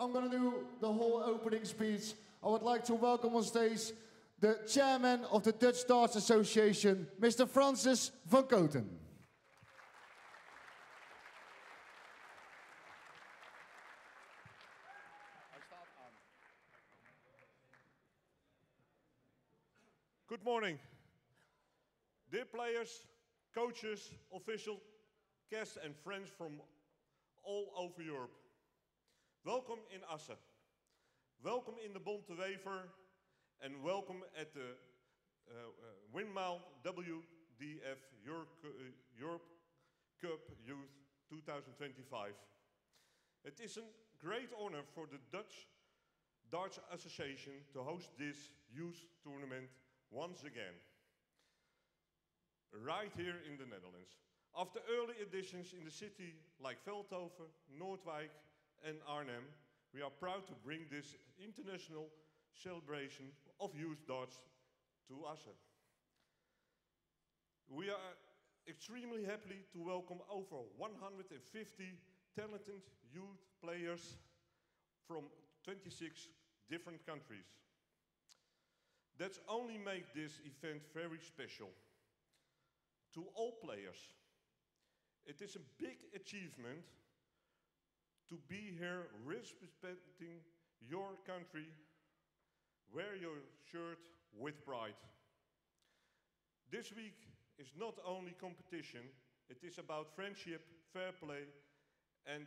I'm going to do the whole opening speech. I would like to welcome on stage the chairman of the Dutch Darts Association, Mr. Francis van Koten. Good morning. Dear players, coaches, officials, guests and friends from all over Europe. Welcome in Assen. Welcome in the Bond de Wever and welcome at the Winmau WDF Europe Cup Youth 2025. It is a great honor for the Dutch Darts Association to host this youth tournament once again, right here in the Netherlands. After early editions in the city like Veldhoven, Noordwijk and Arnhem, we are proud to bring this international celebration of youth darts to Assen. We are extremely happy to welcome over 150 talented youth players from 26 different countries. That's only make this event very special. To all players, it is a big achievement to be here representing your country. Wear your shirt with pride. This week is not only competition, it is about friendship, fair play and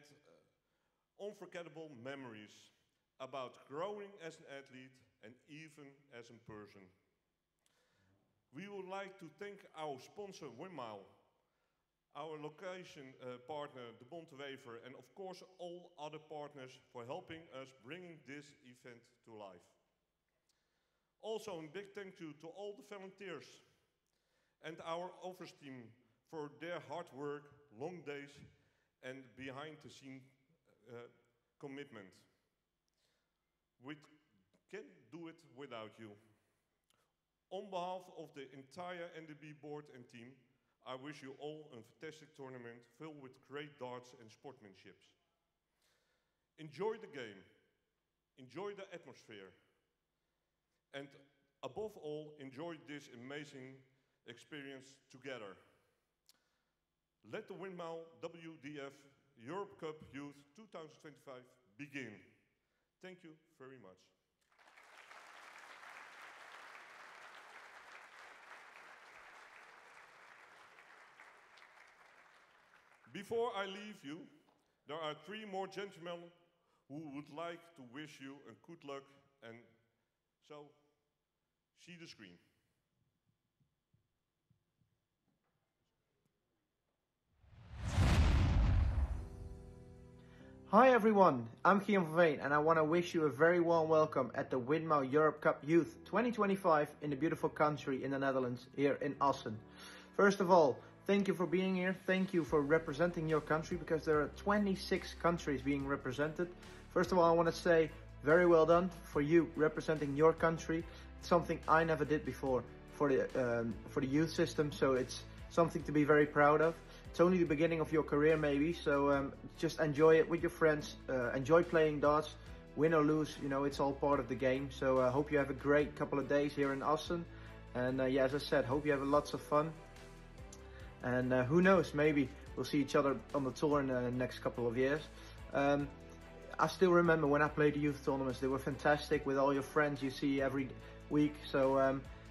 unforgettable memories, about growing as an athlete and even as a person. We would like to thank our sponsor Winmau, our location partner, the Bond de Wever, and of course all other partners for helping us bringing this event to life. Also a big thank you to all the volunteers and our office team for their hard work, long days and behind the scene commitment. We can't do it without you. On behalf of the entire NDB board and team, I wish you all a fantastic tournament filled with great darts and sportsmanship. Enjoy the game, enjoy the atmosphere, and above all, enjoy this amazing experience together. Let the Winmau WDF Europe Cup Youth 2025 begin. Thank you very much. Before I leave you, there are 3 more gentlemen who would like to wish you a good luck, and so see the screen. Hi everyone, I'm Guillaume van Veen and I want to wish you a very warm welcome at the Winmau Europe Cup Youth 2025 in the beautiful country in the Netherlands, here in Assen. First of all, thank you for being here, thank you for representing your country, because there are 26 countries being represented. First of all, I want to say very well done for you representing your country. It's something I never did before for the youth system, so it's something to be very proud of. It's only the beginning of your career maybe, so just enjoy it with your friends, enjoy playing darts, win or lose, you know, it's all part of the game. So I hope you have a great couple of days here in Assen, and yeah, as I said, hope you have lots of fun. And who knows, maybe we'll see each other on the tour in the next couple of years. I still remember when I played the youth tournaments, they were fantastic with all your friends you see every week. So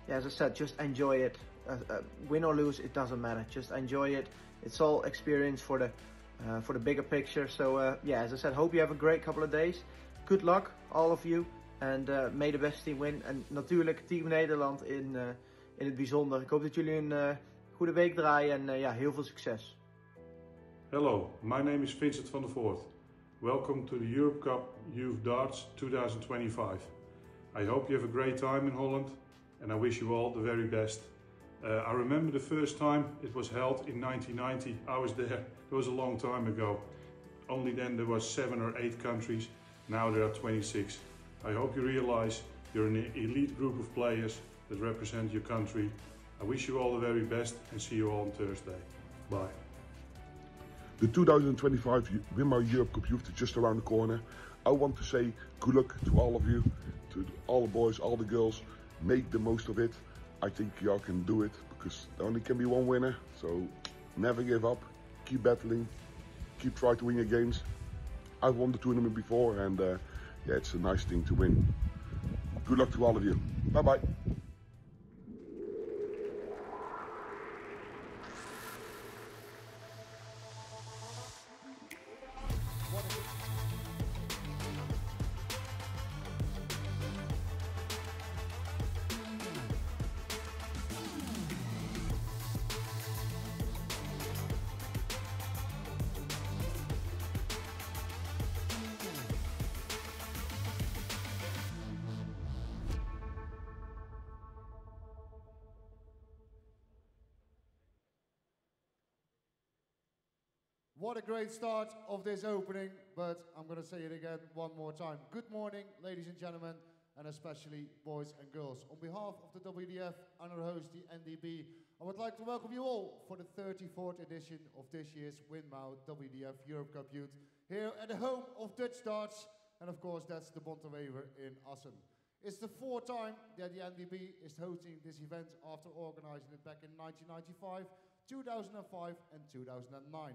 yeah, as I said, just enjoy it. Win or lose, it doesn't matter. Just enjoy it. It's all experience for the bigger picture. So yeah, as I said, hope you have a great couple of days. Good luck, all of you. And may the best team win. En natuurlijk Team Nederland in het bijzonder. Ik hoop dat jullie een goede week draaien en ja, heel veel succes. Hello, my name is Vincent van der Voort. Welcome to the Europe Cup Youth Darts 2025. I hope you have a great time in Holland and I wish you all the very best. I remember the first time it was held in 1990. I was there. It was a long time ago. Only then there was 7 or 8 countries. Now there are 26. I hope you realize you're an elite group of players that represent your country. I wish you all the very best and see you all on Thursday. Bye. The 2025 Winmau Europe Cup Youth is just around the corner. I want to say good luck to all of you, to all the boys, all the girls. Make the most of it. I think y'all can do it because there only can be one winner. So never give up, keep battling, keep trying to win your games. I've won the tournament before and yeah, it's a nice thing to win. Good luck to all of you. Bye bye. What a great start of this opening, but I'm going to say it again one more time. Good morning, ladies and gentlemen, and especially boys and girls. On behalf of the WDF and our host, the NDB, I would like to welcome you all for the 34th edition of this year's Winmau WDF Europe Cup Youth, here at the home of Dutch darts, and of course that's the Bontewever in Assen. It's the fourth time that the NDB is hosting this event after organizing it back in 1995, 2005 and 2009.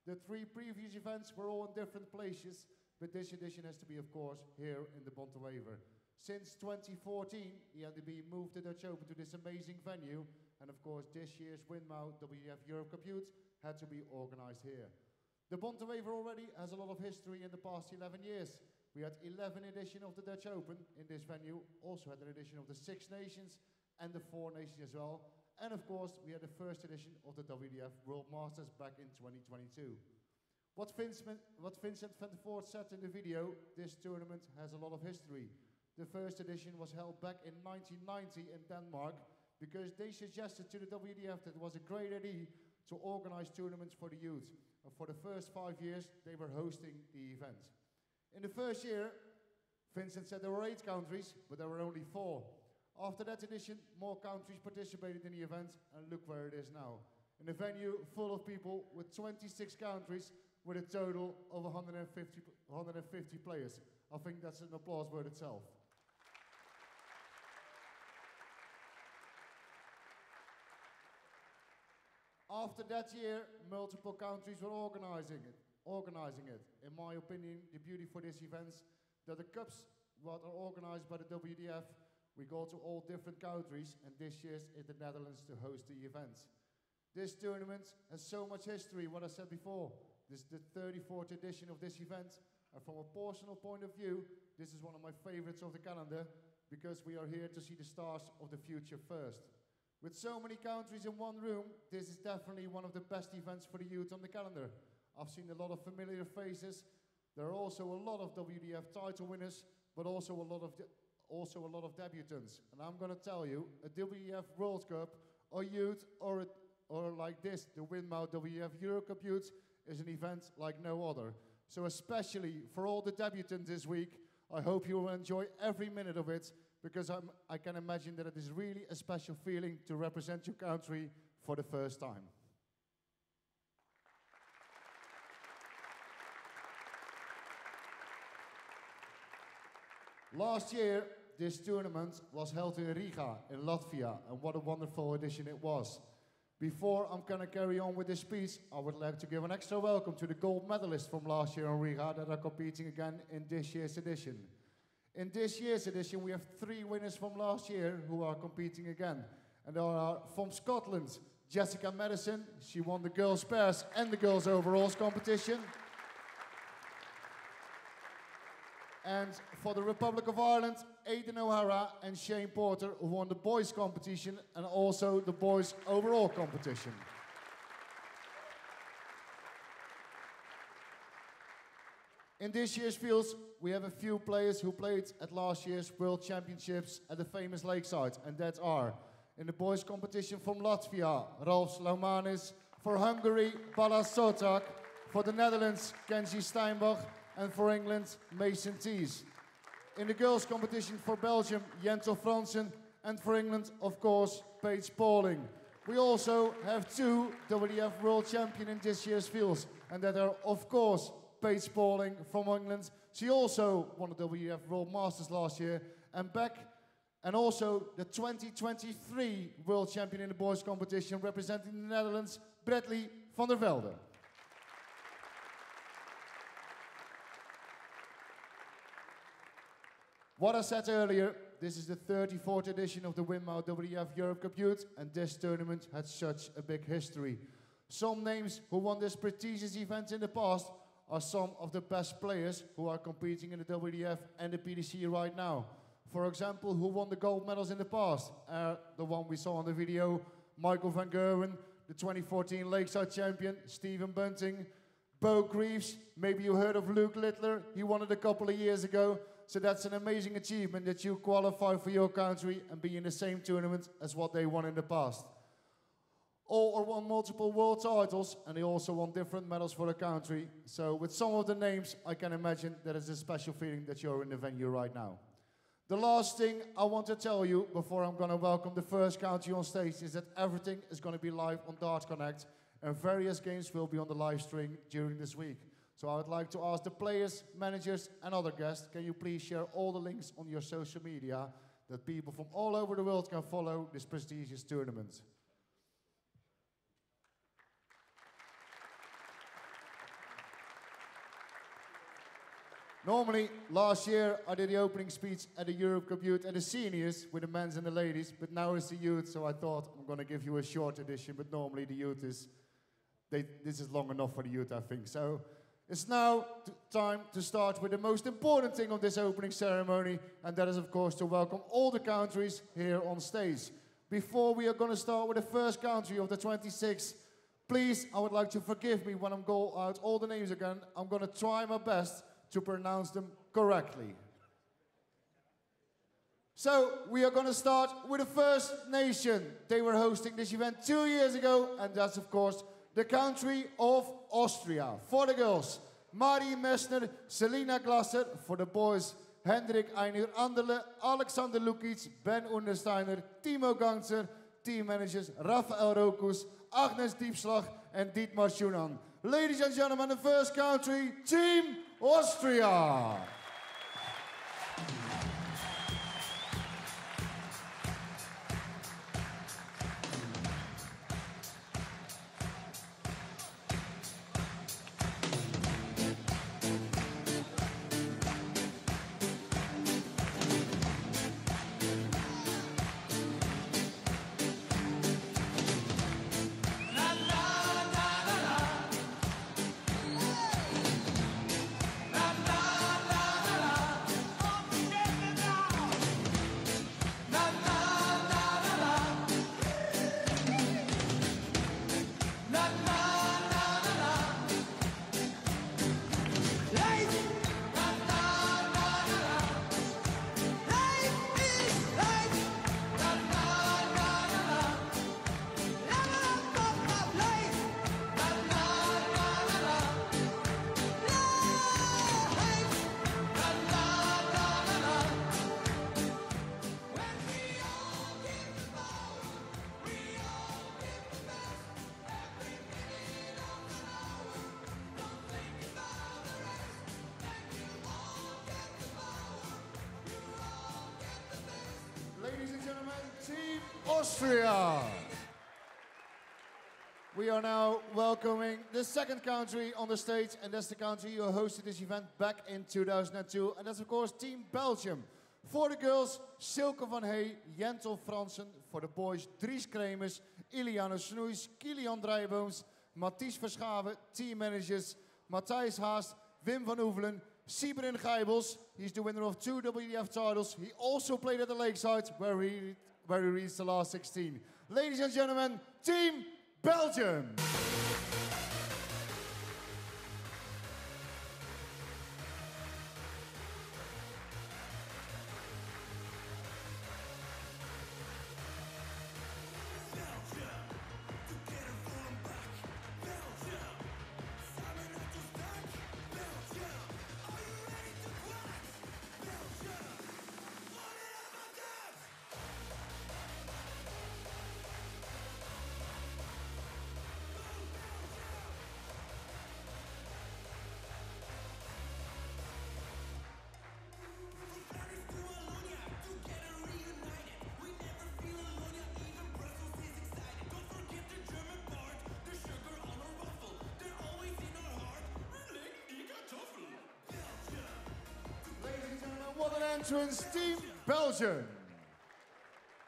The three previous events were all in different places, but this edition has to be, of course, here in the Bontewever. Since 2014, the NDB moved the Dutch Open to this amazing venue, and of course, this year's Winmau WDF Europe Cup Youth had to be organized here. The Bontewever already has a lot of history in the past 11 years. We had 11 edition of the Dutch Open in this venue, also had an edition of the Six Nations and the Four Nations as well. And of course, we had the first edition of the WDF World Masters back in 2022. What Vincent van der Voort said in the video, this tournament has a lot of history. The first edition was held back in 1990 in Denmark because they suggested to the WDF that it was a great idea to organize tournaments for the youth. And for the first 5 years, they were hosting the event. In the first year, Vincent said there were 8 countries, but there were only 4. After that edition, more countries participated in the event, and look where it is now. In a venue full of people with 26 countries with a total of 150 players. I think that's an applause word itself. After that year, multiple countries were organizing it. In my opinion, the beauty for this event is that the cups what are organized by the WDF, we go to all different countries, and this year's in the Netherlands to host the event. This tournament has so much history, what I said before. This is the 34th edition of this event, and from a personal point of view, this is one of my favorites of the calendar, because we are here to see the stars of the future first. With so many countries in one room, this is definitely one of the best events for the youth on the calendar. I've seen a lot of familiar faces. There are also a lot of WDF title winners, but also a lot of debutants. And I'm going to tell you, a WDF World Cup, or youth, or like this, the Winmau WDF Euro Cup Youth, is an event like no other. So especially for all the debutants this week, I hope you will enjoy every minute of it, because I can imagine that it is really a special feeling to represent your country for the first time. Last year, this tournament was held in Riga, in Latvia, and what a wonderful edition it was. Before I'm going to carry on with this speech, I would like to give an extra welcome to the gold medalists from last year in Riga that are competing again in this year's edition. In this year's edition, we have 3 winners from last year who are competing again. And they are from Scotland, Jessica Madison. She won the girls' pairs and the girls' overalls competition. And for the Republic of Ireland, Aidan O'Hara and Shane Porter, who won the boys' competition and also the boys' overall competition. In this year's fields, we have a few players who played at last year's World Championships at the famous Lakeside, and that are, in the boys' competition from Latvia, Ralf Slaumanis, for Hungary, Balas Sotak, for the Netherlands, Kenzie Steinbach, and for England, Mason Tees. In the girls' competition for Belgium, Jentel Fransen, and for England, of course, Paige Pauling. We also have 2 WDF World Champions in this year's fields, and that are, of course, Paige Pauling from England. She also won the WDF World Masters last year and also the 2023 World Champion in the boys competition representing the Netherlands, Bradley van der Velde. What I said earlier, this is the 34th edition of the Winmau WDF Europe Cup Youth, and this tournament had such a big history. Some names who won this prestigious event in the past are some of the best players who are competing in the WDF and the PDC right now. For example, who won the gold medals in the past? The one we saw on the video, Michael van Gerwen, the 2014 Lakeside champion, Stephen Bunting, Bo Greaves, maybe you heard of Luke Littler, he won it a couple of years ago. So that's an amazing achievement that you qualify for your country and be in the same tournament as what they won in the past. All won multiple world titles, and they also won different medals for the country. So with some of the names, I can imagine that it's a special feeling that you're in the venue right now. The last thing I want to tell you before I'm going to welcome the first country on stage is that everything is going to be live on Dart Connect, and various games will be on the live stream during this week. So I would like to ask the players, managers, and other guests, can you please share all the links on your social media that people from all over the world can follow this prestigious tournament. Normally, last year, I did the opening speech at the Europe Cup Youth and the seniors with the men's and the ladies, but now it's the youth, so I thought I'm going to give you a short edition, but normally the youth is, this is long enough for the youth, I think. So it's now time to start with the most important thing of this opening ceremony, and that is, of course, to welcome all the countries here on stage. Before we are going to start with the first country of the 26, please, I would like to forgive me when I'm going out all the names again. I'm going to try my best to pronounce them correctly. So, we are going to start with the First Nation. They were hosting this event 2 years ago, and that's, of course, the country of Austria. For the girls, Mari Messner, Selina Glasser. For the boys, Hendrik Einur Anderle, Alexander Lukic, Ben Untersteiner, Timo Gangzer. Team managers, Rafael Rokus, Agnes Diepslag, and Dietmar Schunan. Ladies and gentlemen, the first country, Team Austria. Ladies and gentlemen, Team Austria. We are now welcoming the second country on the stage, and that's the country who hosted this event back in 2002, and that's of course Team Belgium. For the girls, Silke van Hey, Jentel Fransen. For the boys, Dries Kremers, Iliano Snoeis, Kilian Drijbooms, Mathies Verschaven. Team managers, Matthijs Haast, Wim van Oevelen, Sybren Geibels. He's the winner of 2 WDF titles. He also played at the Lakeside, where he reached the last 16. Ladies and gentlemen, Team Belgium. entrance, Team Belgium.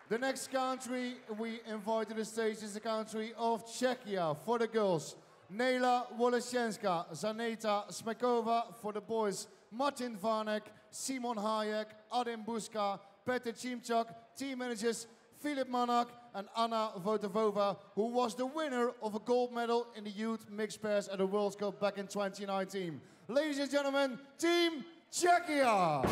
The next country we invite to the stage is the country of Czechia. For the girls, Nela Woleszenska, Zaneta Smekova. For the boys, Martin Vanek, Simon Hayek, Adim Buska, Petr Chimchuk. Team managers, Filip Manak and Anna Votavova, who was the winner of a gold medal in the youth mixed pairs at the World Cup back in 2019. Ladies and gentlemen, Team Czechia!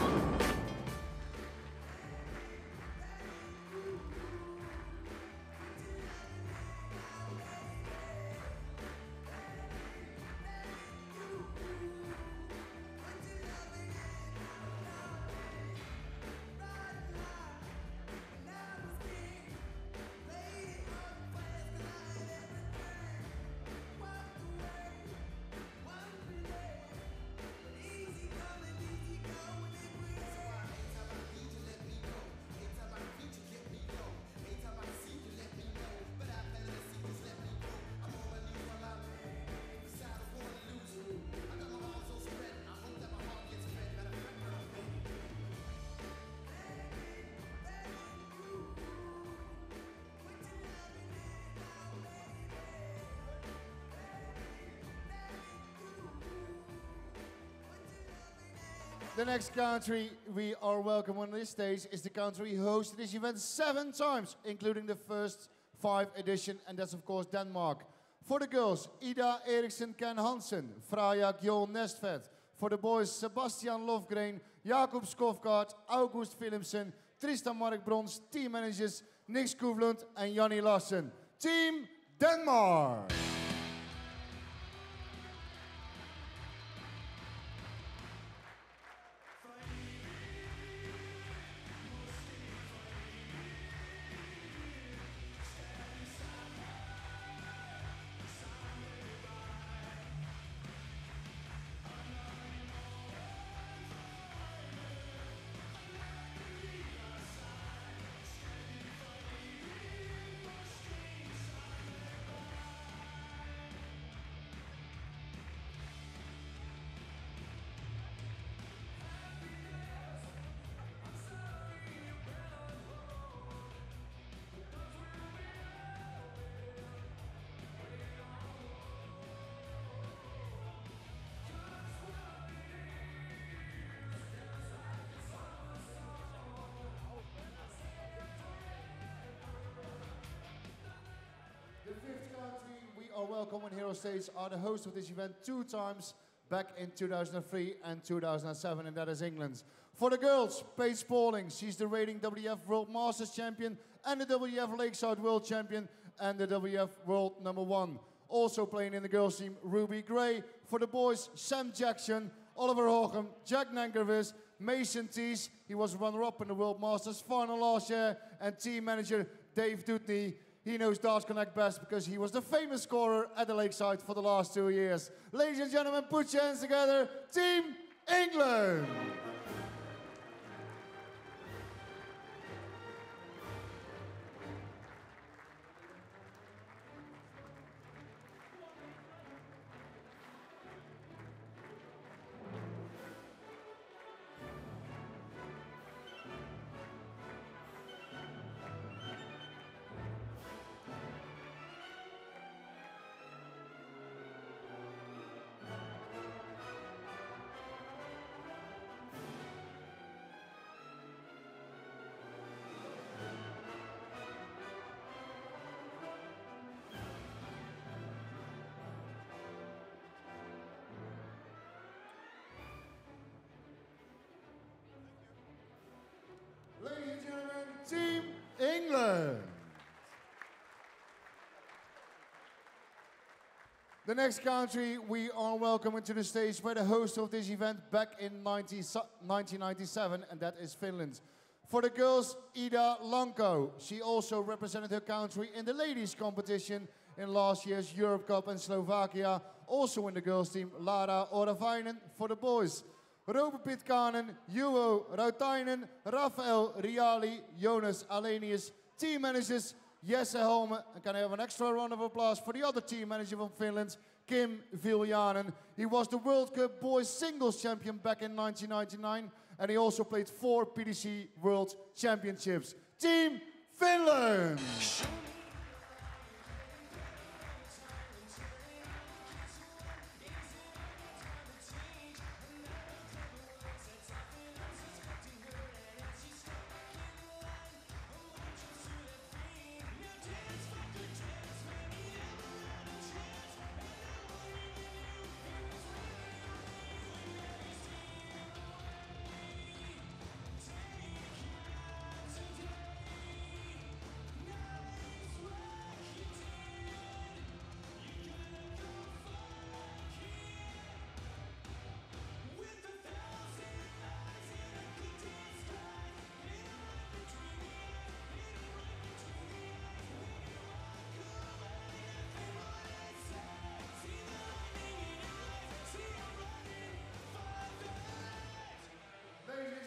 The next country we are welcome on this stage is the country who hosted this event 7 times, including the first 5 edition, and that's of course Denmark. For the girls, Ida Eriksen Ken Hansen, Freya Gjol Nestvedt. For the boys, Sebastian Lofgren, Jakob Skofgaard, August Philipsen, Tristan Mark Brons. Team managers, Nick Skoevlund and Jannie Larsen. Team Denmark! The fifth country we are welcome on Hero Stage are the host of this event 2 times, back in 2003 and 2007, and that is England. For the girls, Paige Pauling, she's the reigning WWF World Masters Champion and the WWF Lakeside World Champion and the WWF World #1. Also playing in the girls team, Ruby Gray. For the boys, Sam Jackson, Oliver Hochem, Jack Nankervis, Mason Tees, he was runner-up in the World Masters final last year, and team manager Dave Dutney. He knows Darts Connect best because he was the famous scorer at the Lakeside for the last 2 years. Ladies and gentlemen, put your hands together, Team England! Ladies and gentlemen, Team England. The next country we are welcoming to the stage were the host of this event back in 1997, and that is Finland. For the girls, Ida Lanko. She also represented her country in the ladies competition in last year's Europe Cup in Slovakia. Also in the girls team, Lara Oravainen. For the boys, Robert Pitkanen, Juho Rautainen, Rafael Riali, Jonas Alenius. Team managers, Jesse Holme. And can I have an extra round of applause for the other team manager from Finland, Kim Viljanen. He was the World Cup Boys Singles Champion back in 1999 and he also played 4 PDC World Championships. Team Finland!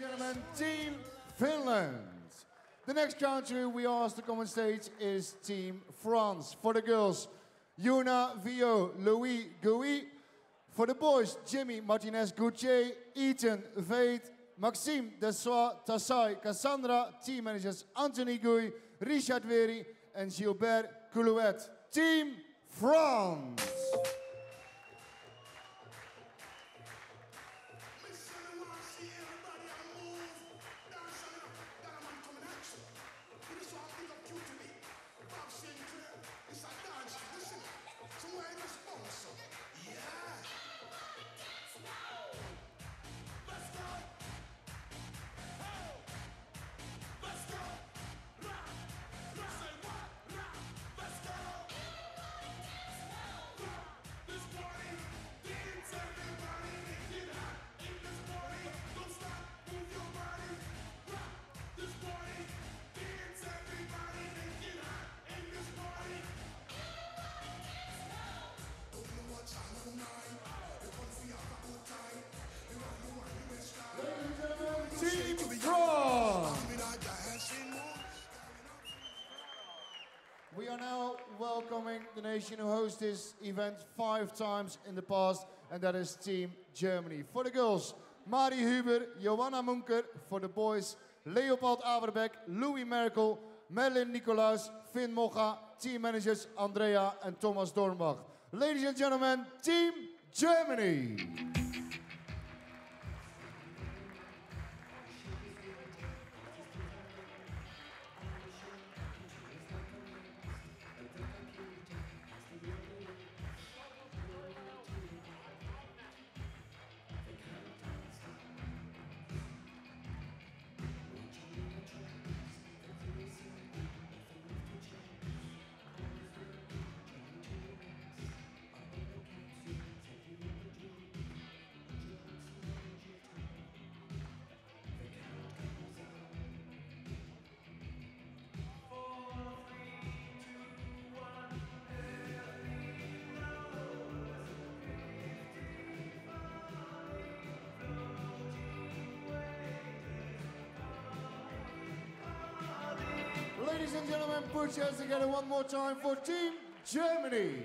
Gentlemen, Team Finland. The next country we asked to come on stage is Team France. For the girls, Yuna Vio, Louis Gouy. For the boys, Jimmy Martinez Gauthier, Ethan Veit, Maxime Dessois, Tassai Cassandra. Team managers Anthony Gouy, Richard Veri, and Gilbert Coulouet. Team France. Team France! We are now welcoming the nation who hosted this event 5 times in the past, and that is Team Germany. For the girls, Mari Huber, Johanna Munker. For the boys, Leopold Averbeck, Louis Merkel, Merlin Nicolaus, Finn Mocha. Team managers Andrea and Thomas Dornbach. Ladies and gentlemen, Team Germany! Ladies and gentlemen, put your hands together one more time for Team Germany.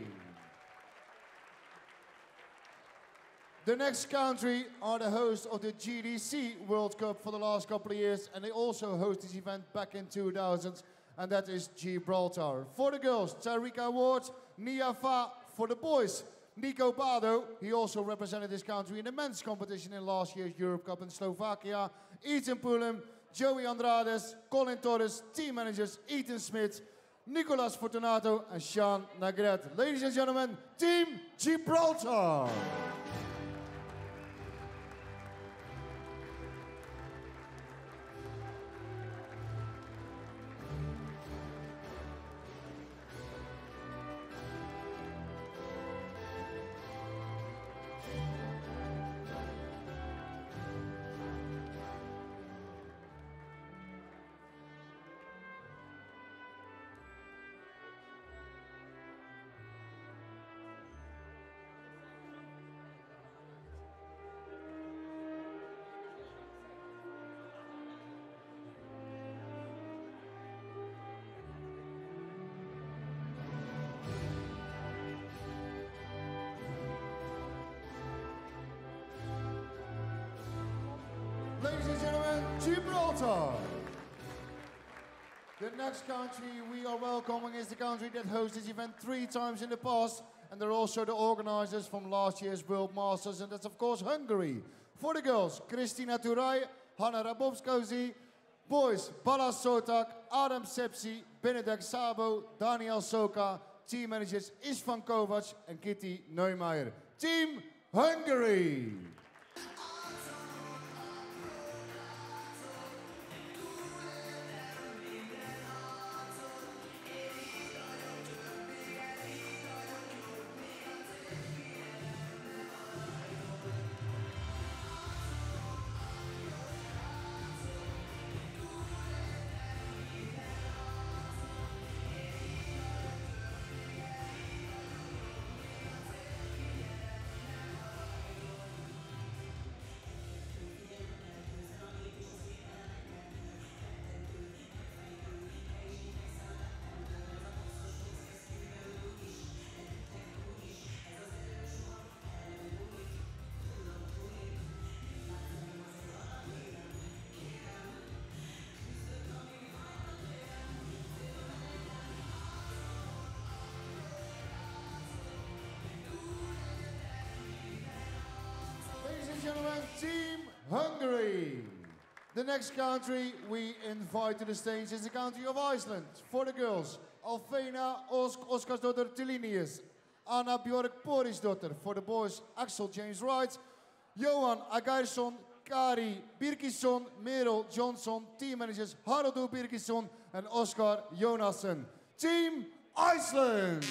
The next country are the hosts of the GDC World Cup for the last couple of years, and they also host this event back in 2000, and that is Gibraltar. For the girls, Tarika Ward, Nia Fa. For the boys, Nico Bado. He also represented this country in the men's competition in last year's Europe Cup in Slovakia. Ethan Pullum, Joey Andrades, Colin Torres, team managers Ethan Smith, Nicolas Fortunato, and Sean Nagret. Ladies and gentlemen, Team Gibraltar. Ladies and gentlemen, Gibraltar. The next country we are welcoming is the country that hosted this event 3 times in the past, and they're also the organizers from last year's World Masters, and that's of course Hungary. For the girls, Kristina Turay, Hanna Rabowskozy. Boys, Balas Sotak, Adam Sepsi, Benedek Sabo, Daniel Soka. Team managers Istvan Kovac and Kitty Neumeier. Team Hungary. Gentlemen, Team Hungary. The next country we invite to the stage is the country of Iceland. For the girls, Alfena Oskarsdóttir Tilinius, Anna Björk Porisdóttir. For the boys, Axel James Wright, Johan Agarsson, Kari Birkisson, Merel Johnson. Team managers Haraldur Birkisson and Oscar Jonasson. Team Iceland.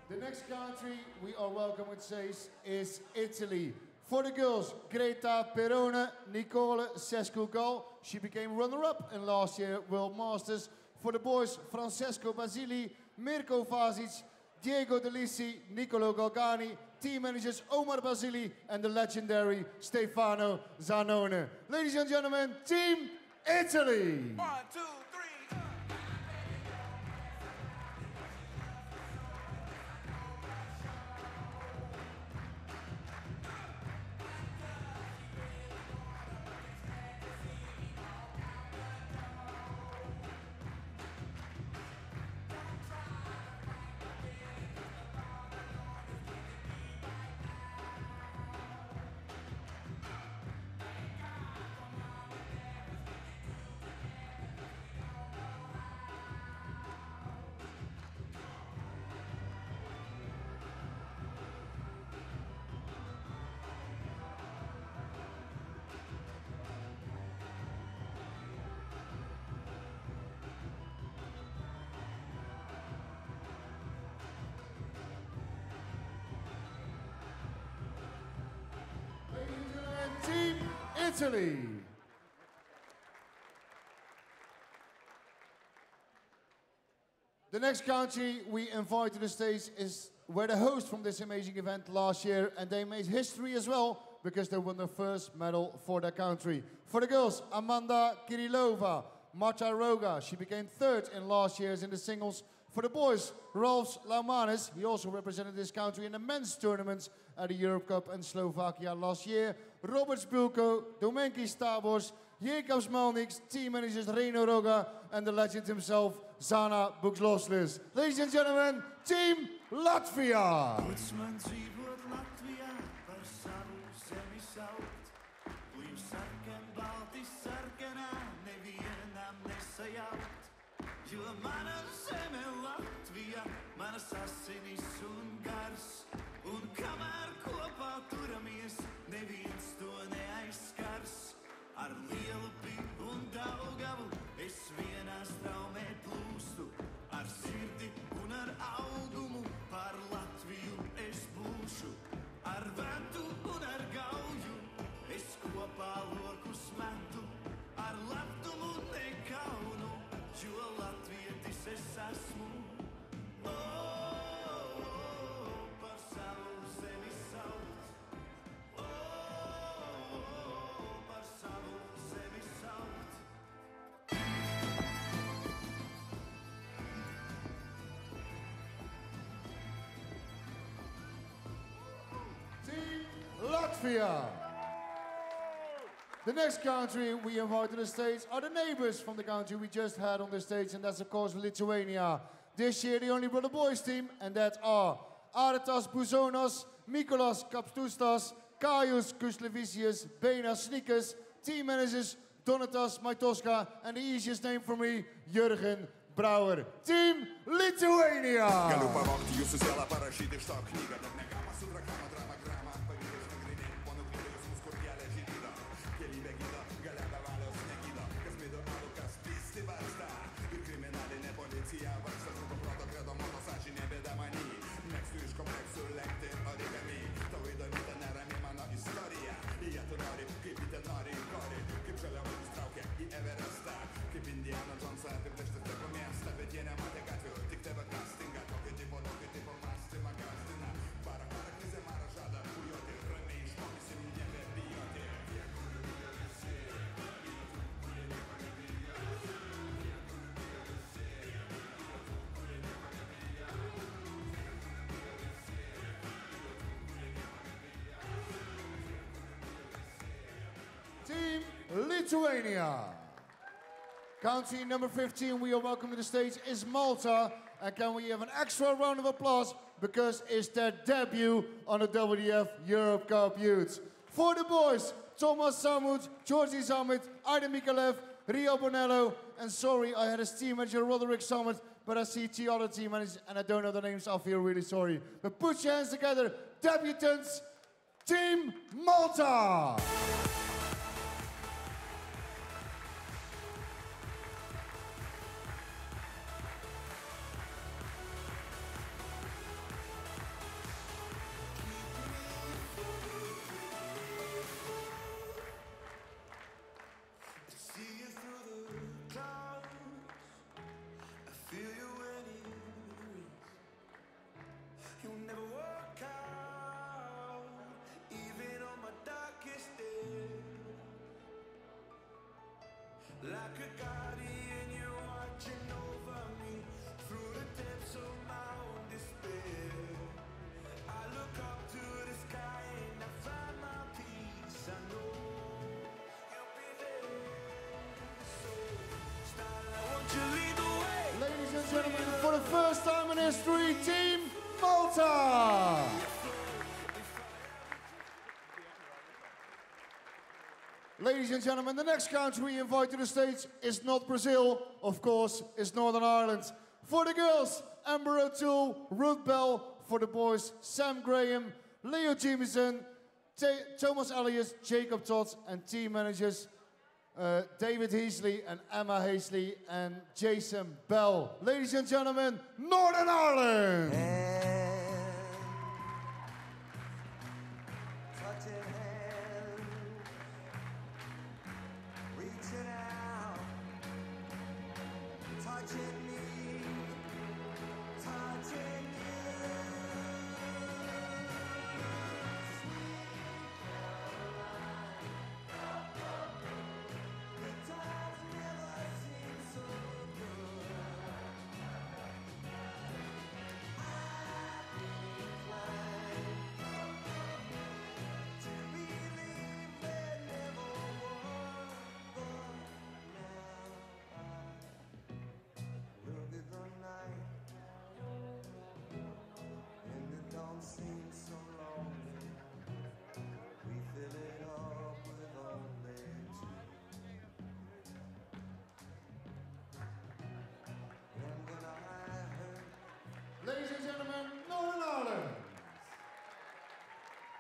The next country we are welcome with says is Italy. For the girls, Greta Perone, Nicole Sescu-Gal. She became runner-up in last year's World Masters. For the boys, Francesco Basili, Mirko Vasic, Diego Delisi, Nicolo Galgani. Team managers Omar Basili and the legendary Stefano Zanone. Ladies and gentlemen, Team Italy. 1, 2, 3. Team Italy. The next country we invite to the stage is where the host from this amazing event last year, and they made history as well because they won their first medal for their country. For the girls, Amanda Kirillova, Marta Roga. She became third in last year's in the singles. For the boys, Ralf Laumanis. He also represented this country in the men's tournaments at the Europe Cup in Slovakia last year. Robert Spulko, Domenki Stabos, Jekabs Malniks, team managers Reno Roga, and the legend himself, Zana Buxloslis. Ladies and gentlemen, Team Latvia. jaut. Jo manas zeme Latvija, manas asinis un gars. Un kamēr kopā turamies, neviens to neaizskars. Ar Lielupi un Daugavu es vienā straumē plūstu. Ar sirdi un ar augumu par Latviju es būšu. Ar ventu un ar gauju es kopā lokus metu. Ar leptumu nekaunu, jo latvietis es esmu. Par savu zemi saukt. Par savu zemi saukt. Team Latvia. The next country we invite to the stage are the neighbors from the country we just had on the stage, and that's of course Lithuania. This year the only brother boys team, and that are Aretas Buzonos, Mikolas Kapstustas, Kaius Kuslevicius, Bena Snikas, team managers Donatas Maitoska, and the easiest name for me, Jurgen Brouwer. Team Lithuania! Team Lithuania. Country number 15 we are welcoming to the stage is Malta. And can we have an extra round of applause because it's their debut on the WDF Europe Cup Youth. For the boys, Thomas Samut, Georgi Samut, Aida Mikalev, Rio Bonello, and sorry, I had a team manager, Roderick Samut, but I see two other team managers and I don't know the names, I feel really sorry. But put your hands together, debutants, Team Malta! Like a guardian, you're watching over me through the depths of my own despair. I look up to the sky and I find my peace. I know you'll be there. So, Starlight, won't you lead the way? Ladies and gentlemen, for the first time in history, Team Malta! Ladies and gentlemen, the next country we invite to the stage is not Brazil, of course, it's Northern Ireland. For the girls, Amber O'Toole, Ruth Bell. For the boys, Sam Graham, Leo Jameson, Thomas Elliott, Jacob Todd, and team managers David Heasley and Emma Heasley and Jason Bell. Ladies and gentlemen, Northern Ireland!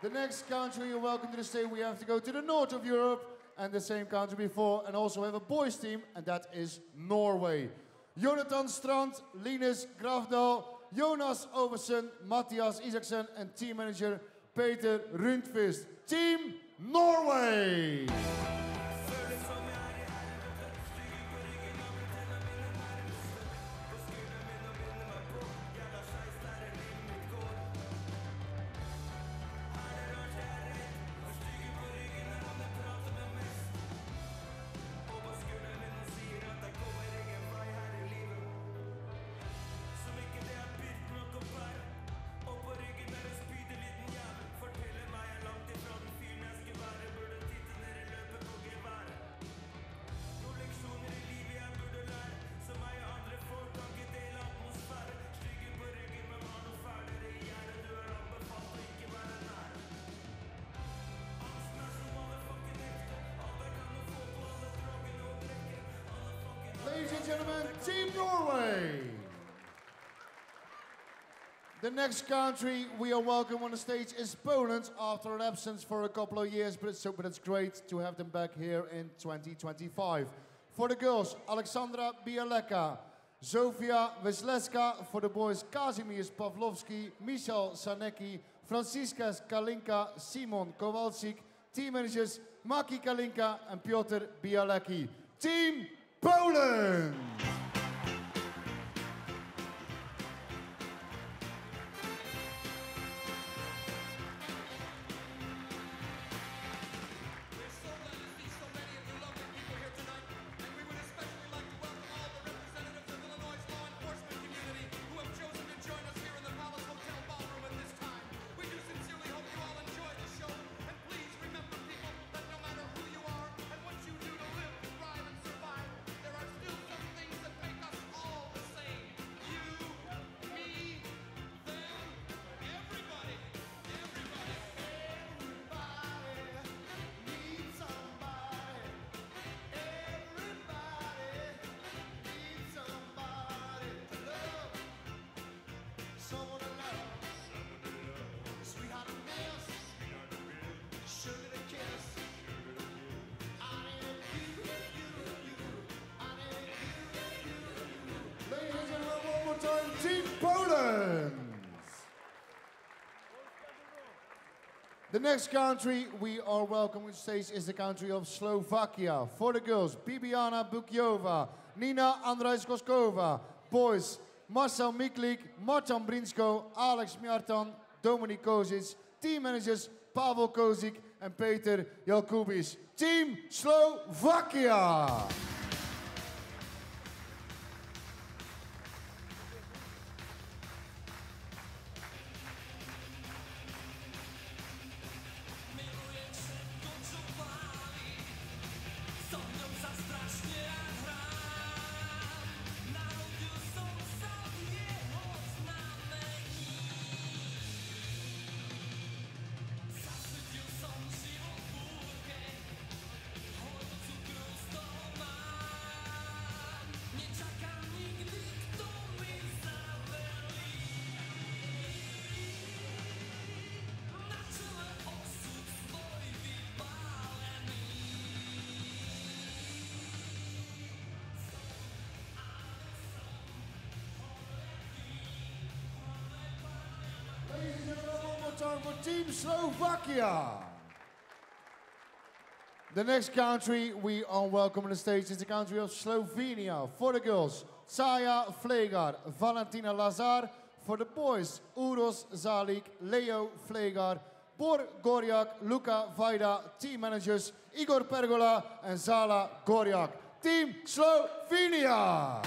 The next country you're welcome to the stage, we have to go to the north of Europe and the same country before, and also have a boys team, and that is Norway. Jonathan Strand, Linus Grafdal, Jonas Oversen, Matthias Isaacsen, and team manager Peter Rundqvist. Team Norway! Ladies and gentlemen, Team Norway! The next country we are welcome on the stage is Poland after an absence for a couple of years, but it's great to have them back here in 2025. For the girls, Alexandra Bialeka, Zofia Wesleska. For the boys, Kazimierz Pawlowski, Michal Sanecki, Franziska Kalinka, Simon Kowalczyk. Team managers, Maki Kalinka and Piotr Bialecki. Team Poland! Team Poland! The next country we are welcoming to the stage is the country of Slovakia. For the girls, Bibiana Bukjova, Nina Andrejskoskova. Boys, Marcel Miklik, Martin Brinsko, Alex Mjartan, Dominik Kozic. Team managers, Pavel Kozic and Peter Jalkubis. Team Slovakia! Time for Team Slovakia. The next country we are welcoming on the stage is the country of Slovenia. For the girls, Saja Flegar, Valentina Lazar. For the boys, Uros Zalik, Leo Flegar, Bor Gorjak, Luka Vajda. Team managers, Igor Pergola and Zala Gorjak. Team Slovenia!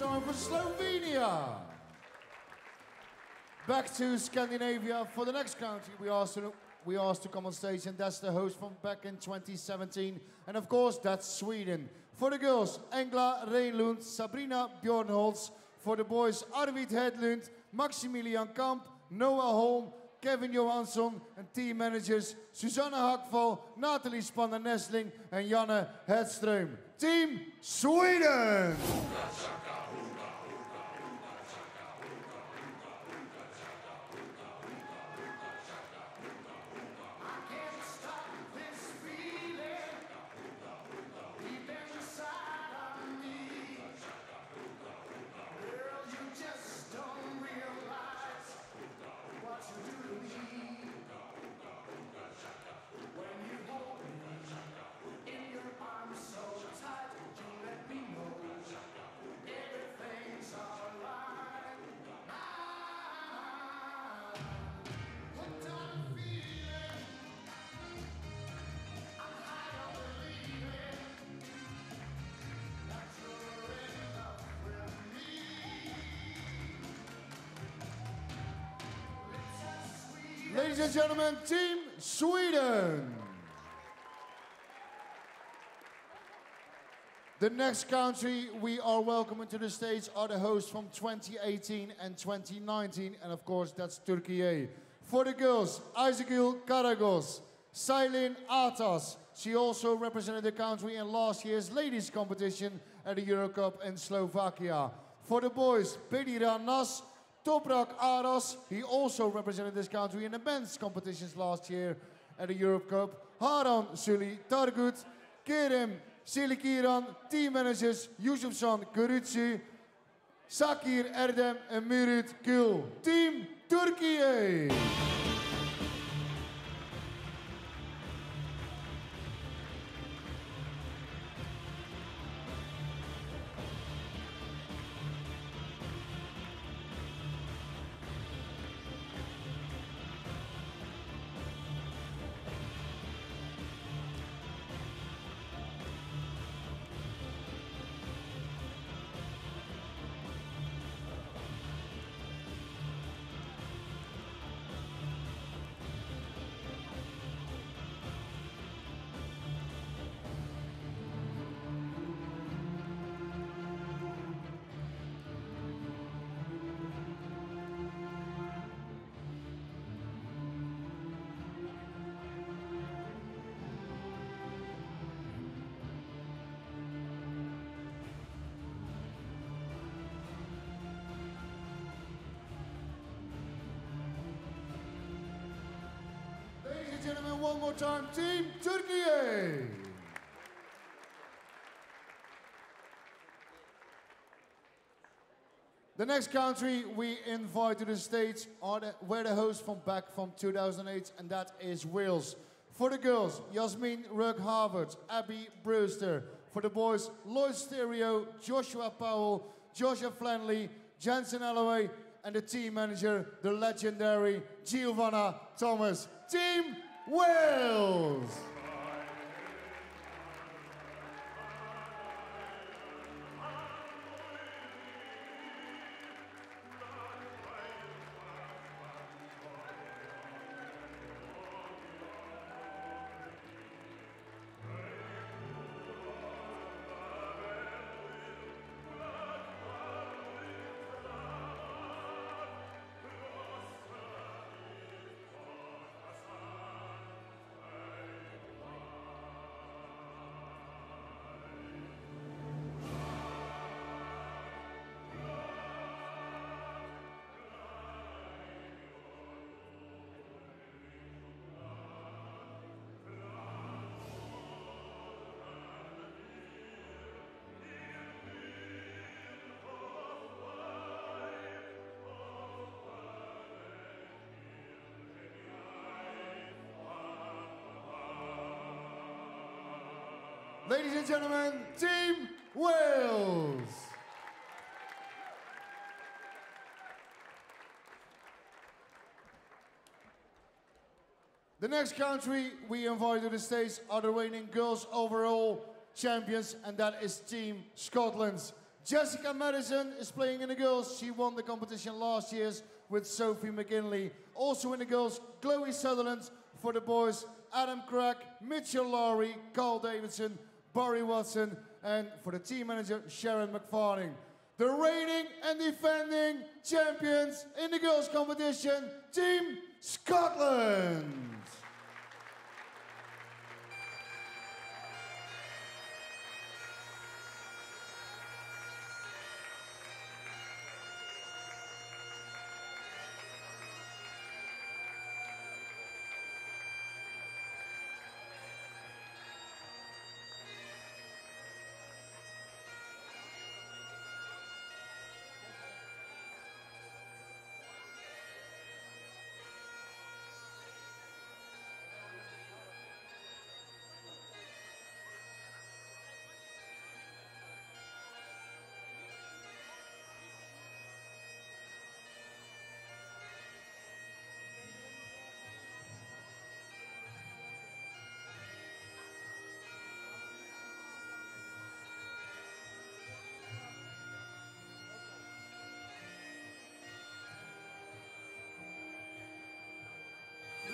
time for Slovenia. Back to Scandinavia for the next country we asked to come on stage, and that's the host from back in 2017. And of course, that's Sweden. For the girls, Engla Reinlund, Sabrina Bjornholz. For the boys, Arvid Hedlund, Maximilian Kamp, Noah Holm, Kevin Johansson, and team managers Susanne Hakval, Nathalie Spanner-Nestling, and Janne Hedström. Team Sweden! Ladies and gentlemen, Team Sweden. The next country we are welcoming to the stage are the hosts from 2018 and 2019, and of course that's Turkey. For the girls, Aysegül Karagöz, Saylin Atas. She also represented the country in last year's ladies competition at the Euro Cup in Slovakia. For the boys, Bediran Nas, Toprak Aras, he also represented this country in the men's competitions last year at the Europe Cup. Haran Suli Targut, Kerem Silikiran, team managers Yusufsan Kurutsi, Sakir Erdem and Murit Gül. Team Turkey! Gentlemen, one more time, Team Turkey! The next country we invite to the stage were the hosts from back from 2008, and that is Wales. For the girls, Yasmin Rugg-Harvard, Abby Brewster. For the boys, Lloyd Stereo, Joshua Powell, Joshua Flanley, Jensen Alloway, and the team manager, the legendary Giovanna Thomas. Team Wales! Ladies and gentlemen, Team Wales! The next country we invite to the stage are the reigning girls overall champions, and that is Team Scotland. Jessica Madison is playing in the girls. She won the competition last year with Sophie McGinley. Also in the girls, Chloe Sutherland. For the boys, Adam Crack, Mitchell Lowry, Carl Davidson, Barry Watson, and for the team manager, Sharon McFarling. The reigning and defending champions in the girls competition, Team Scotland.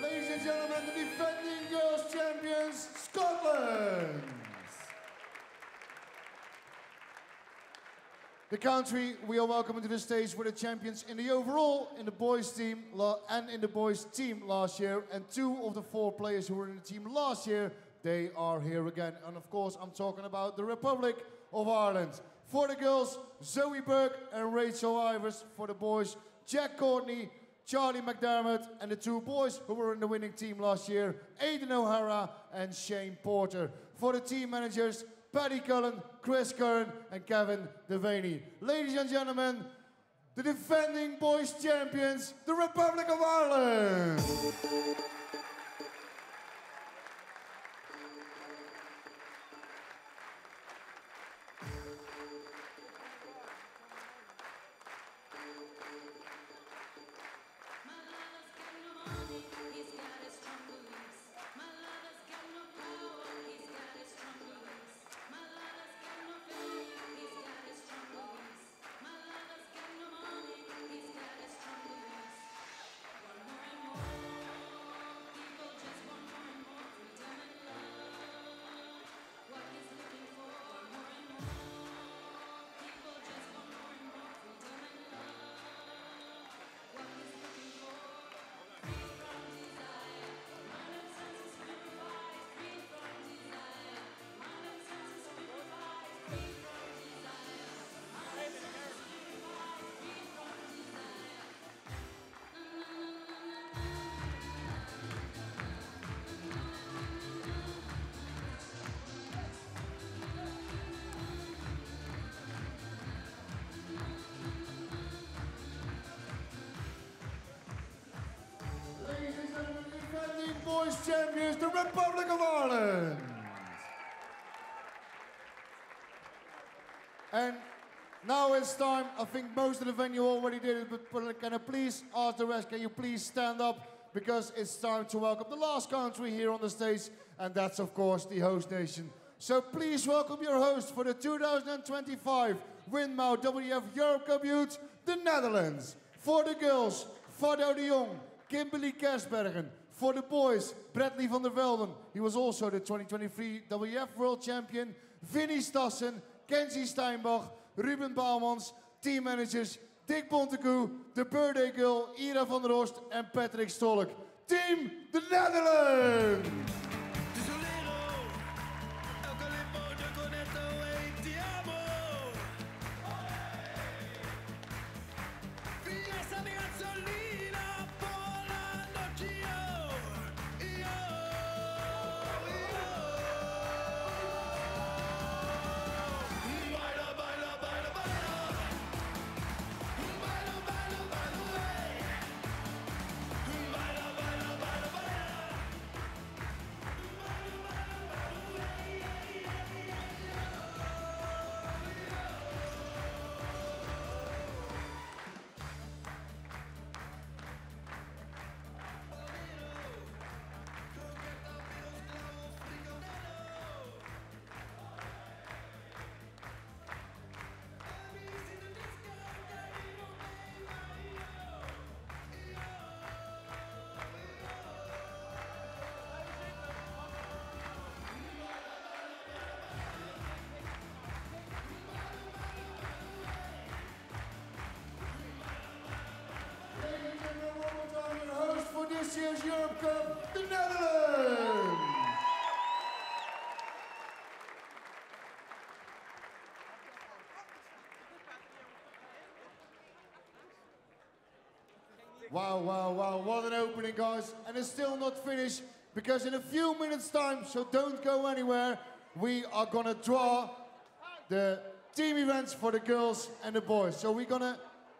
Ladies and gentlemen, the defending girls champions, Scotland. The country we are welcoming to the stage were the champions in the overall, in the boys team, and in the boys team last year. And 2 of the 4 players who were in the team last year, they are here again. And of course, I'm talking about the Republic of Ireland. For the girls, Zoe Burke and Rachel Ivers. For the boys, Jack Courtney, Charlie McDermott, and the 2 boys who were in the winning team last year, Aidan O'Hara and Shane Porter. For the team managers, Paddy Cullen, Chris Curran, and Kevin Devaney. Ladies and gentlemen, the defending boys champions, the Republic of Ireland. Boys champions, the Republic of Ireland. And now it's time, I think most of the venue already did it, but can I please ask the rest, can you please stand up? Because it's time to welcome the last country here on the stage, and that's of course the host nation. So please welcome your host for the 2025 Winmau WF Europe Cup Youth, the Netherlands. For the girls, Fado de Jong, Kimberly Kersbergen. For the boys, Bradley van der Velden. He was also the 2023 WF World Champion. Vinnie Stassen, Kenzie Steinbach, Ruben Bouwmans. Team managers, Dick Bontekoe, the birthday girl, Ira van der Horst, and Patrick Stolk. Team the Netherlands! Wow, wow, wow, what an opening, guys. And it's still not finished, because in a few minutes' time, so don't go anywhere, we are gonna draw the team events for the girls and the boys. So we're gonna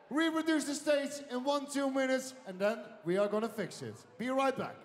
reproduce the stage in 1-2 minutes, and then we are gonna fix it. Be right back.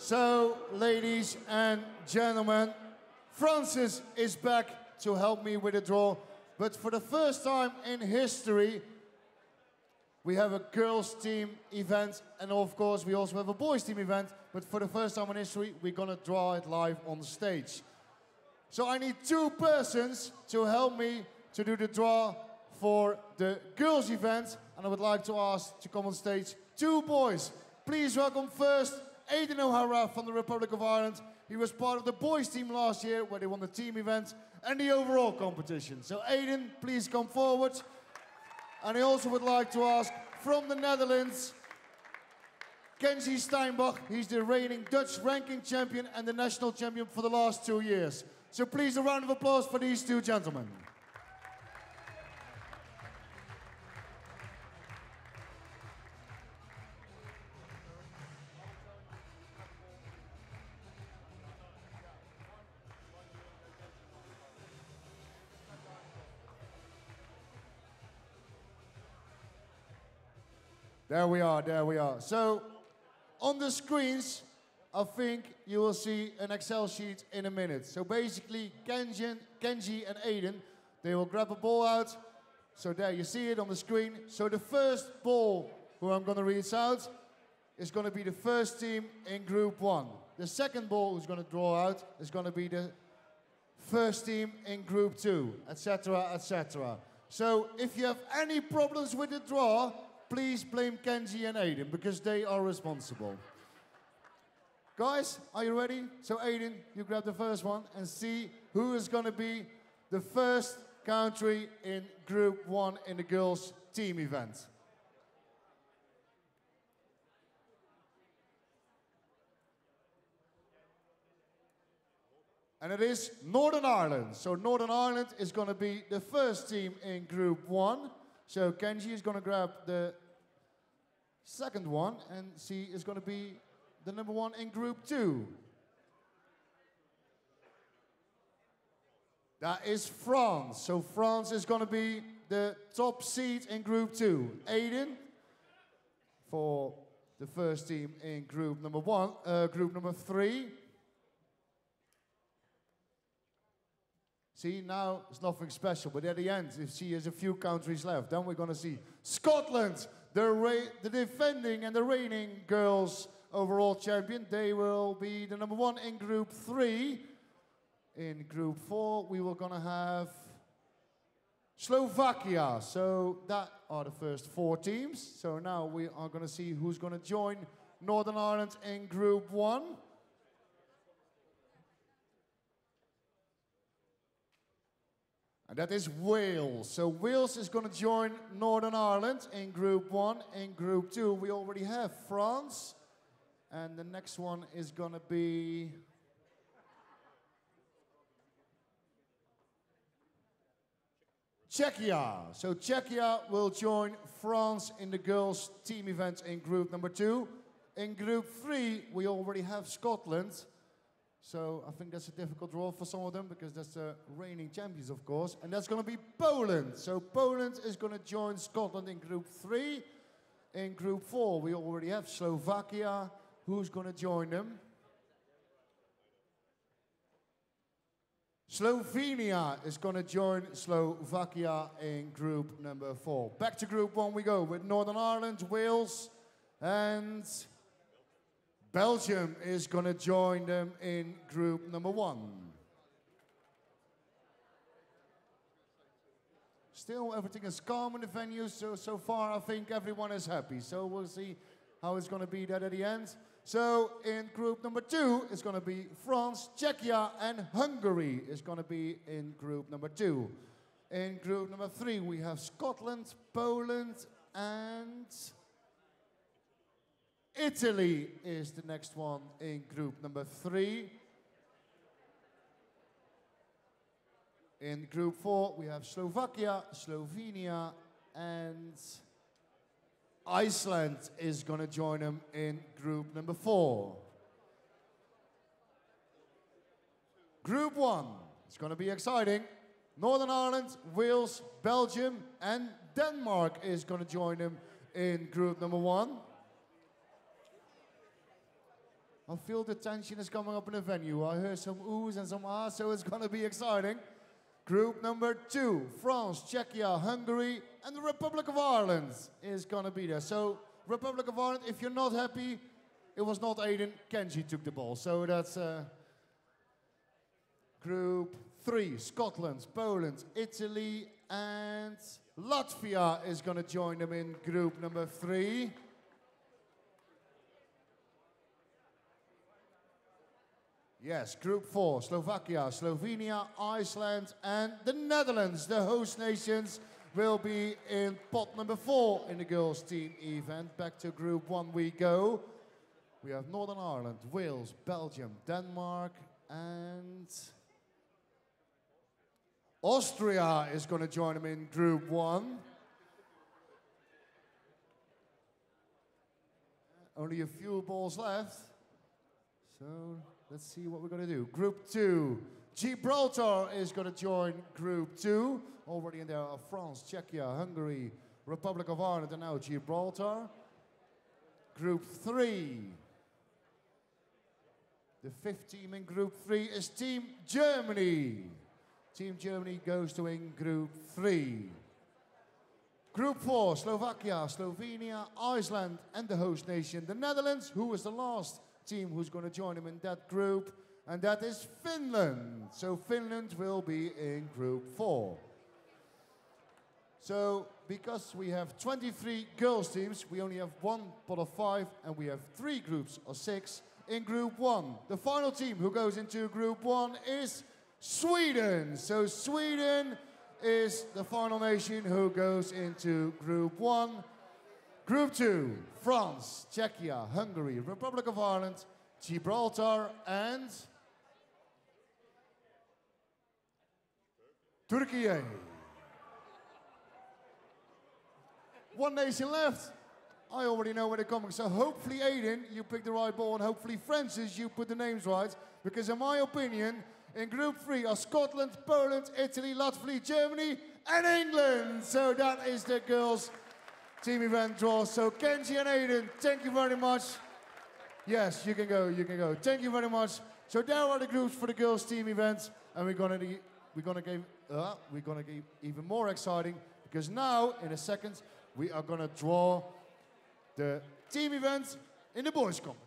So, ladies and gentlemen, Francis is back to help me with the draw. But for the first time in history, we have a girls' team event, and of course we also have a boys' team event. But for the first time in history, we're gonna draw it live on stage. So I need 2 persons to help me to do the draw for the girls' event. And I would like to ask to come on stage 2 boys. Please welcome first Aidan O'Hara from the Republic of Ireland. He was part of the boys' team last year, where they won the team event and the overall competition. So Aidan, please come forward. And I also would like to ask, from the Netherlands, Kenji Steinbach. He's the reigning Dutch ranking champion and the national champion for the last 2 years. So please, a round of applause for these 2 gentlemen. There we are, there we are. So, on the screens, I think you will see an Excel sheet in a minute. So basically, Kenji and Aidan, they will grab a ball out. So there, you see it on the screen. So the first ball, who I'm gonna read out, is gonna be the first team in Group 1. The second ball who's gonna draw out is gonna be the first team in Group 2, etc., etc. So if you have any problems with the draw, please blame Kenji and Aidan, because they are responsible. Guys, are you ready? So Aidan, you grab the first one and see who is going to be the first country in Group 1 in the girls' team event. And it is Northern Ireland. So Northern Ireland is going to be the first team in Group 1. So Kenji is going to grab the second one, and she is going to be the number 1 in Group 2. That is France. So France is going to be the top seed in Group 2. Aidan for the first team in Group number 1, Group number 3. See, now it's nothing special, but at the end, if she has a few countries left, then we're going to see Scotland, the defending and the reigning girls overall champion. They will be the number 1 in Group 3. In Group 4, we were going to have Slovakia. So that are the first 4 teams. So now we are going to see who's going to join Northern Ireland in Group 1. And that is Wales. So Wales is going to join Northern Ireland in Group 1. In Group 2, we already have France. And the next one is going to be Czechia. So Czechia will join France in the girls' team event in Group number 2. In Group 3, we already have Scotland. So I think that's a difficult draw for some of them, because that's the reigning champions, of course. And that's going to be Poland. So Poland is going to join Scotland in Group 3. In Group 4, we already have Slovakia. Who's going to join them? Slovenia is going to join Slovakia in group number 4. Back to group 1 we go with Northern Ireland, Wales, and Belgium is going to join them in group number 1. Still, everything is calm in the venue, so far I think everyone is happy. So we'll see how it's going to be that at the end. So in group number 2, it's going to be France, Czechia, and Hungary is going to be in group number 2. In group number 3, we have Scotland, Poland, and Italy is the next one in group number 3. In group 4, we have Slovakia, Slovenia, and Iceland is going to join them in group number 4. Group 1, it's going to be exciting. Northern Ireland, Wales, Belgium, and Denmark is going to join them in group number 1. I feel the tension is coming up in the venue. I heard some oohs and some ahs, so it's going to be exciting. Group number 2, France, Czechia, Hungary, and the Republic of Ireland is going to be there. So, Republic of Ireland, if you're not happy, it was not Aiden, Kenji took the ball. So that's Group 3, Scotland, Poland, Italy, and Latvia is going to join them in group number 3. Yes, Group 4, Slovakia, Slovenia, Iceland, and the Netherlands, the host nations, will be in pot number 4 in the girls' team event. Back to Group 1 we go. We have Northern Ireland, Wales, Belgium, Denmark, and Austria is going to join them in Group 1. Only a few balls left. So let's see what we're going to do. Group 2, Gibraltar is going to join Group 2. Already in there are France, Czechia, Hungary, Republic of Ireland, and now Gibraltar. Group 3. The 5th team in Group 3 is Team Germany. Team Germany goes to in Group 3. Group 4, Slovakia, Slovenia, Iceland, and the host nation, the Netherlands, who is the last team who's going to join them in that group, and that is Finland. So Finland will be in Group 4. So because we have 23 girls teams, we only have one pot of 5, and we have 3 groups of 6 in Group 1. The final team who goes into Group 1 is Sweden. So Sweden is the final nation who goes into Group 1. Group 2, France, Czechia, Hungary, Republic of Ireland, Gibraltar, and Turkey. One nation left. I already know where they're coming, so hopefully Aiden, you pick the right ball, and hopefully Francis, you put the names right, because in my opinion, in Group 3 are Scotland, Poland, Italy, Latvia, Germany, and England. So that is the girls' team event draw. So Kenji and Aiden, thank you very much. Yes, you can go, you can go. Thank you very much. So there are the groups for the girls' team events, and we're gonna get even more exciting, because now in a second we are gonna draw the team events in the boys' competition.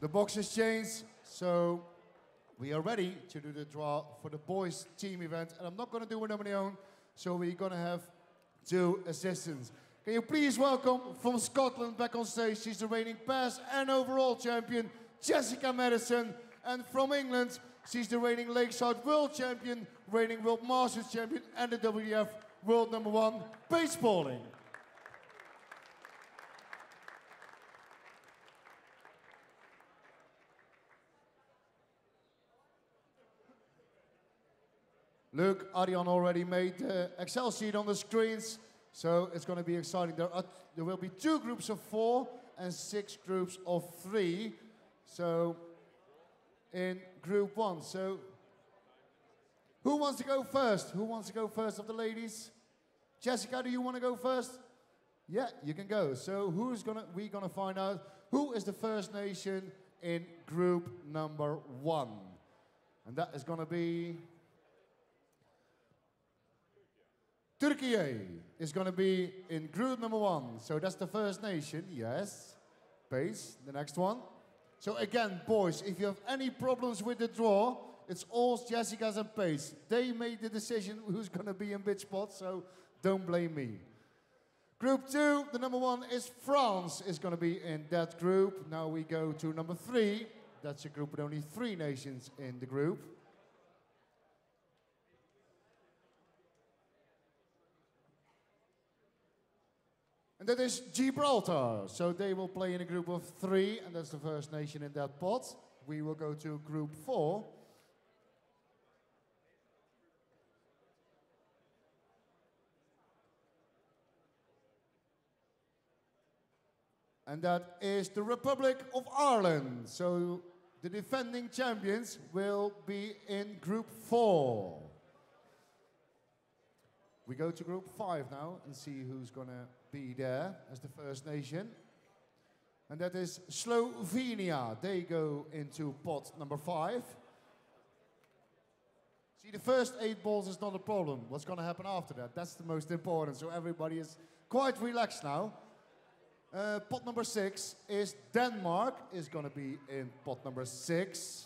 The box has changed, so we are ready to do the draw for the boys' team event. And I'm not going to do it on my own, so we're going to have 2 assistants. Can you please welcome from Scotland back on stage, she's the reigning past and overall champion, Jessica Madison. And from England, she's the reigning Lakeside World Champion, reigning World Masters Champion, and the WWF World #1, Paige Pauling. Look, Arjan already made the Excel sheet on the screens, so it's going to be exciting. There will be 2 groups of 4 and 6 groups of 3. So in group 1. So who wants to go first? Who wants to go first of the ladies? Jessica, do you want to go first? Yeah, you can go. So we're gonna find out who is the first nation in group number 1. And that is gonna be Turkey is gonna be in group number 1. So that's the first nation, yes. Pace, the next one. So again, boys, if you have any problems with the draw, it's all Jessica's and Pace. They made the decision who's gonna be in which spot, so don't blame me. Group 2, the number 1 is France, is gonna be in that group. Now we go to number 3. That's a group with only 3 nations in the group. And that is Gibraltar. So they will play in a group of 3, and that's the first nation in that pot. We will go to group 4. And that is the Republic of Ireland. So the defending champions will be in group 4. We go to group 5 now and see who's gonna be there as the first nation. And that is Slovenia. They go into pot number 5. See, the first 8 balls is not a problem. What's gonna happen after that? That's the most important. So everybody is quite relaxed now. Pot number 6 is Denmark, is gonna be in pot number 6.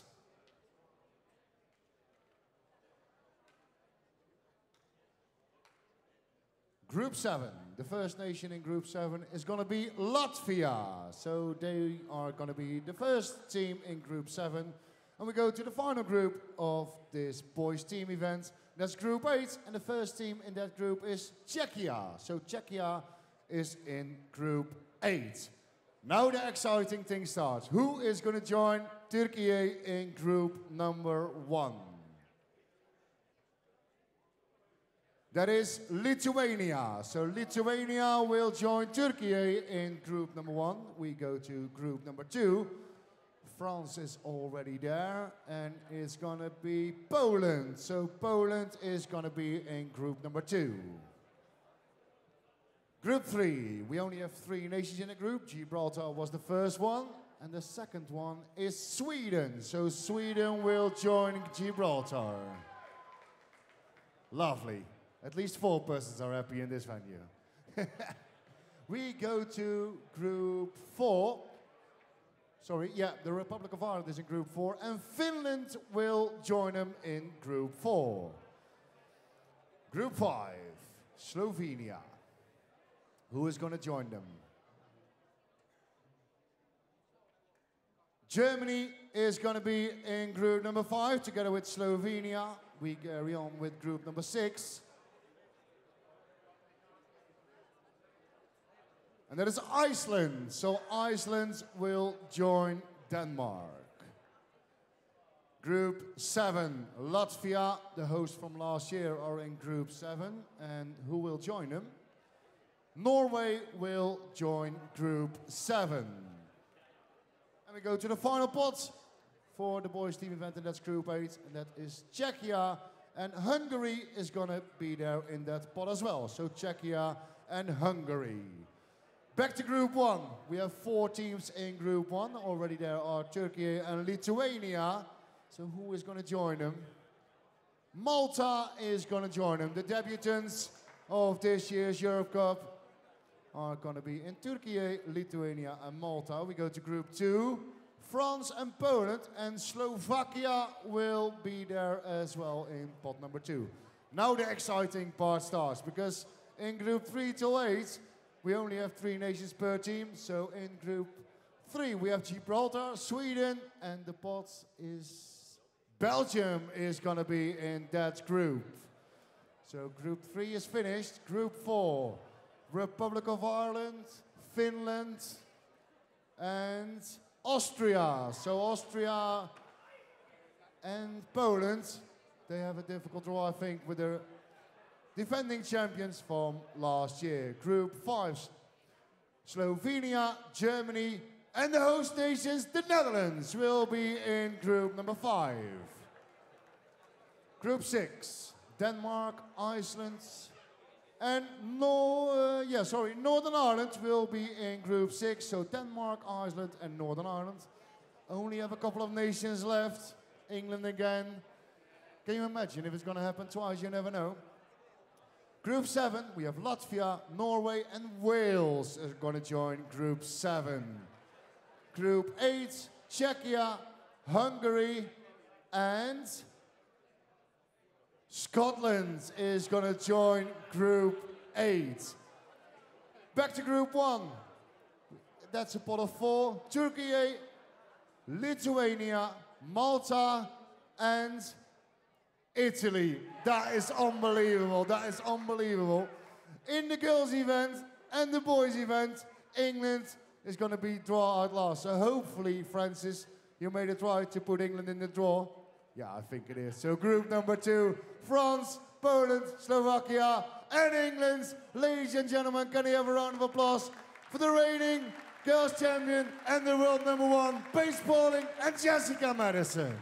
Group 7, the first nation in Group 7 is going to be Latvia. So they are going to be the first team in Group 7. And we go to the final group of this boys team event. That's Group 8, and the first team in that group is Czechia. So Czechia is in Group 8. Now the exciting thing starts. Who is going to join Turkey in Group number 1? That is Lithuania. So Lithuania will join Turkey in group number 1. We go to group number 2. France is already there, and it's gonna be Poland. So Poland is gonna be in group number 2. Group 3, we only have 3 nations in the group. Gibraltar was the first one, and the second one is Sweden. So Sweden will join Gibraltar. Lovely. At least 4 persons are happy in this venue. We go to group 4. Sorry, yeah, the Republic of Ireland is in group 4, and Finland will join them in group 4. Group 5, Slovenia. Who is going to join them? Germany is going to be in group number 5 together with Slovenia. We carry on with group number 6. And that is Iceland. So Iceland will join Denmark. Group 7, Latvia, the host from last year, are in group 7. And who will join them? Norway will join group 7. And we go to the final pot for the boys team event, and that's group 8. And that is Czechia. And Hungary is going to be there in that pot as well. So Czechia and Hungary. Back to group 1. We have 4 teams in group 1. Already there are Turkey and Lithuania. So who is going to join them? Malta is going to join them. The debutants of this year's Europe Cup are going to be in Turkey, Lithuania and Malta. We go to group 2. France and Poland, and Slovakia will be there as well in pot number 2. Now the exciting part starts, because in group 3 till 8, we only have 3 nations per team. So in group 3, we have Gibraltar, Sweden, and the pot is Belgium is going to be in that group. So group 3 is finished. Group 4, Republic of Ireland, Finland, and Austria. So Austria and Poland, they have a difficult draw, I think, with their defending champions from last year. Group 5, Slovenia, Germany, and the host nations, the Netherlands, will be in group number 5. Group 6, Denmark, Iceland, and Northern Ireland will be in group 6. So Denmark, Iceland, and Northern Ireland. Only have a couple of nations left. England again. Can you imagine if it's going to happen twice? You never know. Group 7, we have Latvia, Norway, and Wales are going to join Group 7. Group 8, Czechia, Hungary, and Scotland is going to join Group 8. Back to Group 1. That's a pot of 4. Turkey, Lithuania, Malta, and Italy. That is unbelievable. That is unbelievable. In the girls' event and the boys' event, England is going to be draw out last. So hopefully, Francis, you made it right to put England in the draw. Yeah, I think it is. So group number 2, France, Poland, Slovakia, and England. Ladies and gentlemen, can I have a round of applause for the reigning girls' champion and the world number 1, baseballing, and Jessica Madison.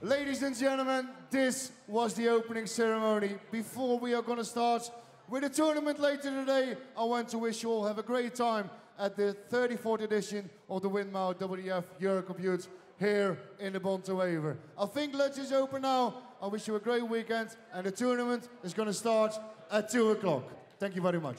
Ladies and gentlemen, this was the opening ceremony. Before we are going to start with the tournament later today, I want to wish you all have a great time at the 34th edition of the Winmau WDF Eurocup Youth here in the Bontewever. I think lunch is open now. I wish you a great weekend, and the tournament is going to start at 2 o'clock. Thank you very much.